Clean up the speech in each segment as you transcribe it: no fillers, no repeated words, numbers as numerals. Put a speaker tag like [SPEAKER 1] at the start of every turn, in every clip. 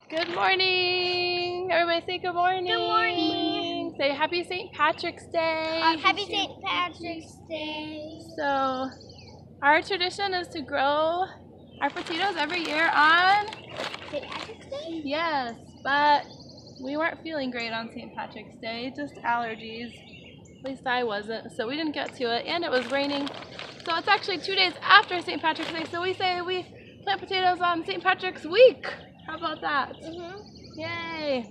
[SPEAKER 1] Good morning! Everybody say good morning!
[SPEAKER 2] Good morning!
[SPEAKER 1] Say happy St. Patrick's Day!
[SPEAKER 2] Happy St. Patrick's Day!
[SPEAKER 1] So, our tradition is to grow our potatoes every year on
[SPEAKER 2] St. Patrick's Day?
[SPEAKER 1] Yes, but we weren't feeling great on St. Patrick's Day, just allergies. At least I wasn't, so we didn't get to it, and it was raining. So it's actually 2 days after St. Patrick's Day, so we say we plant potatoes on St. Patrick's week. How about that? Yay!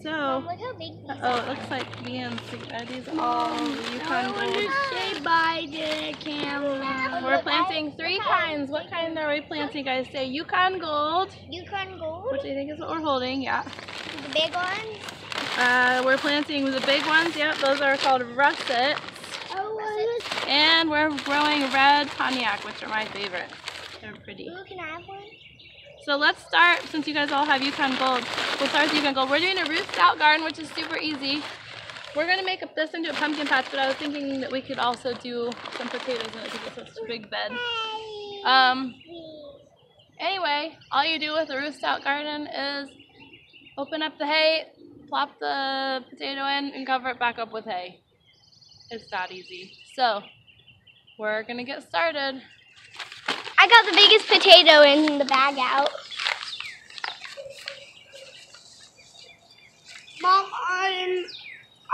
[SPEAKER 1] So,
[SPEAKER 2] Mom, look how big these
[SPEAKER 1] oh, it looks like beans. Are these all Yukon Gold?
[SPEAKER 2] say bye to the camera.
[SPEAKER 1] We're planting 3 kinds. What kind are we planting, guys? Say Yukon Gold,
[SPEAKER 2] Yukon Gold?
[SPEAKER 1] which I think is what we're holding, yeah.
[SPEAKER 2] The big ones?
[SPEAKER 1] We're planting the big ones, yep, those are called russets.
[SPEAKER 2] Oh,
[SPEAKER 1] And we're growing red Pontiac, which are my favorite. They're pretty.
[SPEAKER 2] Ooh, can I have one?
[SPEAKER 1] So let's start, since you guys all have Yukon Gold, we'll start with Yukon Gold. We're doing a roofed out garden, which is super easy. We're going to make this into a pumpkin patch, but I was thinking that we could also do some potatoes in it because it's such a big bed. Anyway, all you do with a roofed out garden is open up the hay, plop the potato in, and cover it back up with hay. It's that easy. So, we're going to get started.
[SPEAKER 2] I got the biggest potato in the bag out. Mom,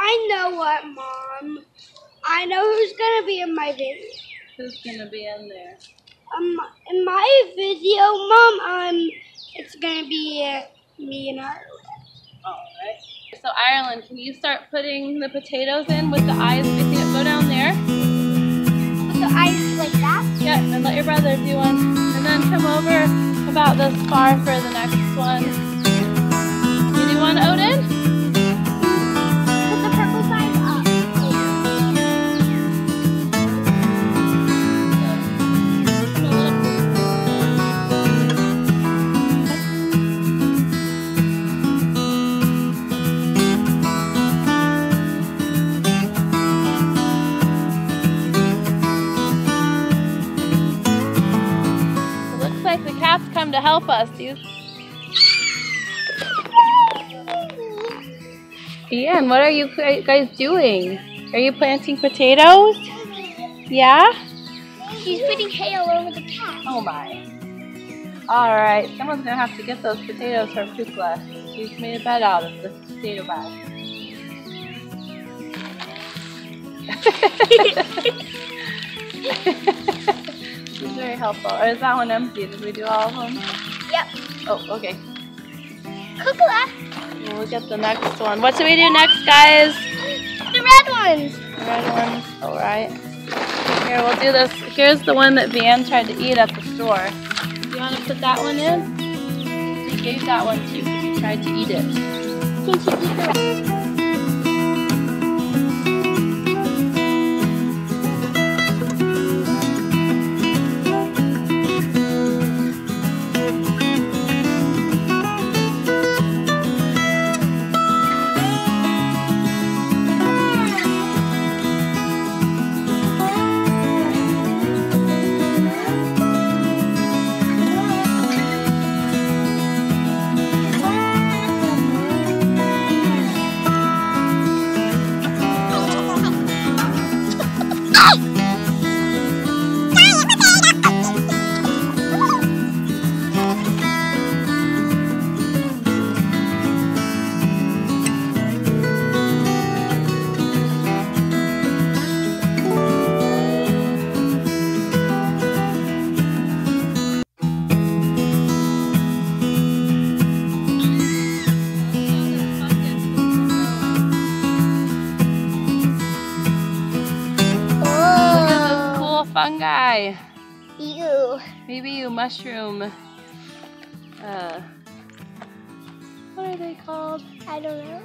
[SPEAKER 2] I know what, Mom. I know who's gonna be in my video.
[SPEAKER 1] Who's going to be in there?
[SPEAKER 2] In my video, Mom, it's gonna be me and Ireland.
[SPEAKER 1] Alright. So Ireland, can you start putting the potatoes in with the eyes facing it? Go down there.
[SPEAKER 2] So I like that.
[SPEAKER 1] Yeah, and let your brother do one. And then come over about this far for the next one. You do one, Odin?
[SPEAKER 2] Put the purple side up.
[SPEAKER 1] Like the cats come to help us, dude. Ian, what are you guys doing? Are you planting potatoes? Yeah?
[SPEAKER 2] She's putting hay all over the patch.
[SPEAKER 1] Oh my. Alright, someone's gonna have to get those potatoes for Kukla. She's made a bed out of the potato bag. She's very helpful. Or is that one empty? Did we do all of them?
[SPEAKER 2] Yep.
[SPEAKER 1] Oh, okay.
[SPEAKER 2] Kukla.
[SPEAKER 1] We'll get the next one. What should we do next, guys?
[SPEAKER 2] The red ones.
[SPEAKER 1] The red ones. Alright. Here, we'll do this. Here's the one that Van tried to eat at the store. Do you want to put that one in? He gave that one to you because he tried to eat it.
[SPEAKER 2] Can she eat the red?
[SPEAKER 1] Fungi.
[SPEAKER 2] Ew.
[SPEAKER 1] Maybe you mushroom. What are they called?
[SPEAKER 2] I don't know.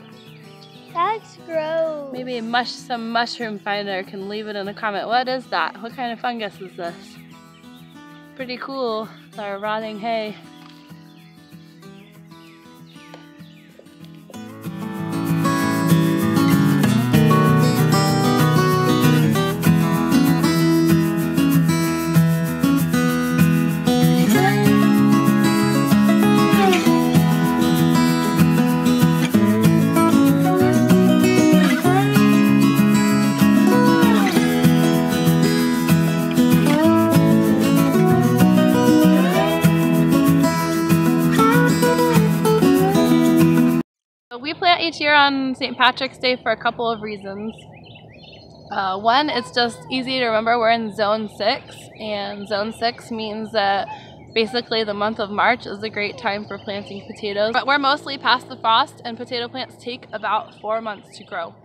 [SPEAKER 2] That looks gross.
[SPEAKER 1] Maybe some mushroom finder can leave it in a comment. What is that? What kind of fungus is this? Pretty cool. It's our rotting hay. We plant each year on St. Patrick's Day for a couple of reasons. One, it's just easy to remember we're in Zone 6, and Zone 6 means that basically the month of March is a great time for planting potatoes. But we're mostly past the frost, and potato plants take about 4 months to grow.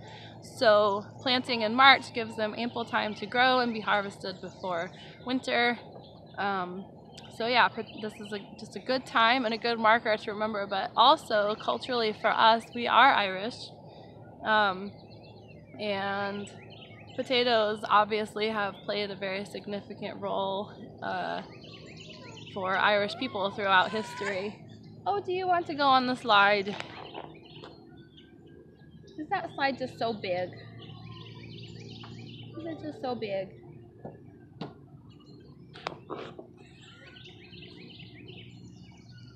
[SPEAKER 1] So planting in March gives them ample time to grow and be harvested before winter. So yeah, this is just a good time and a good marker to remember, but also culturally for us, we are Irish, and potatoes obviously have played a very significant role for Irish people throughout history. Oh, do you want to go on the slide? Is that slide just so big? Is it just so big?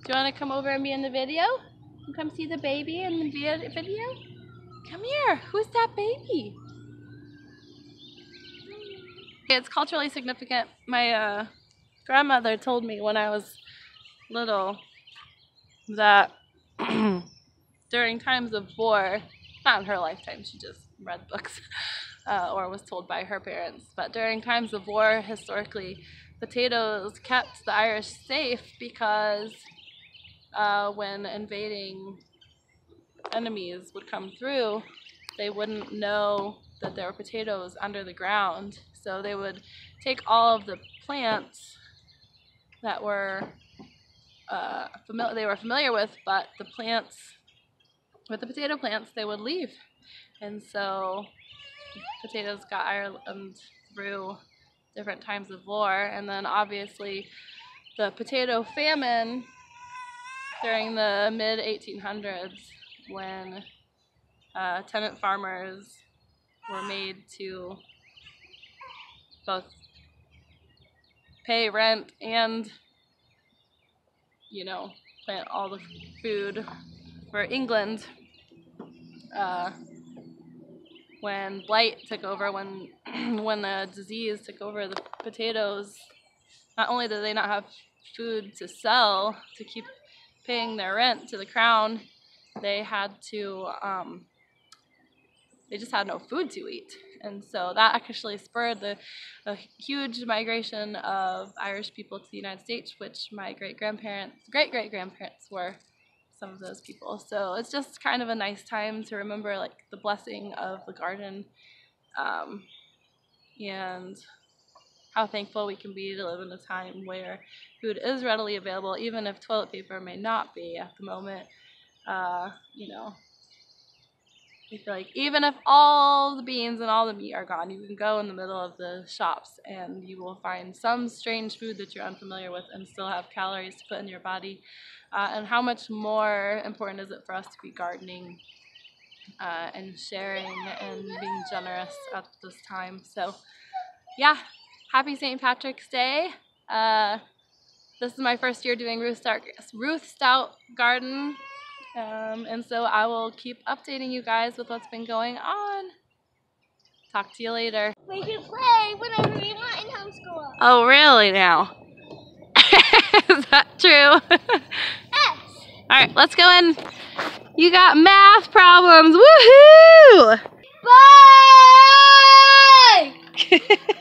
[SPEAKER 1] Do you want to come over and be in the video? And come see the baby in the video? Come here. Who's that baby? It's culturally significant. My grandmother told me when I was little that during times of war, not in her lifetime, she just read books or was told by her parents, but during times of war, historically, potatoes kept the Irish safe because when invading enemies would come through, they wouldn't know that there were potatoes under the ground. So they would take all of the plants that were they were familiar with, but the potato plants, they would leave. And so potatoes got Ireland through different times of war. And then obviously the potato famine during the mid-1800s, when tenant farmers were made to both pay rent and, you know, plant all the food for England. When blight took over, when the disease took over the potatoes, not only did they not have food to sell to keep paying their rent to the crown, they had to, they just had no food to eat. And so that actually spurred a huge migration of Irish people to the United States, which my great-great-grandparents were some of those people. So it's just kind of a nice time to remember, like, the blessing of the garden, and how thankful we can be to live in a time where food is readily available, even if toilet paper may not be at the moment. You know, I feel like even if all the beans and all the meat are gone, you can go in the middle of the shops and you will find some strange food that you're unfamiliar with and still have calories to put in your body. And how much more important is it for us to be gardening and sharing and being generous at this time. So yeah, happy St. Patrick's Day. This is my first year doing Ruth Stout Garden. And so I will keep updating you guys with what's been going on. Talk to you later.
[SPEAKER 2] We can play whenever we want in homeschool.
[SPEAKER 1] Oh, really now? Is that true?
[SPEAKER 2] Yes.
[SPEAKER 1] Alright, let's go in. You got math problems. Woohoo!
[SPEAKER 2] Bye!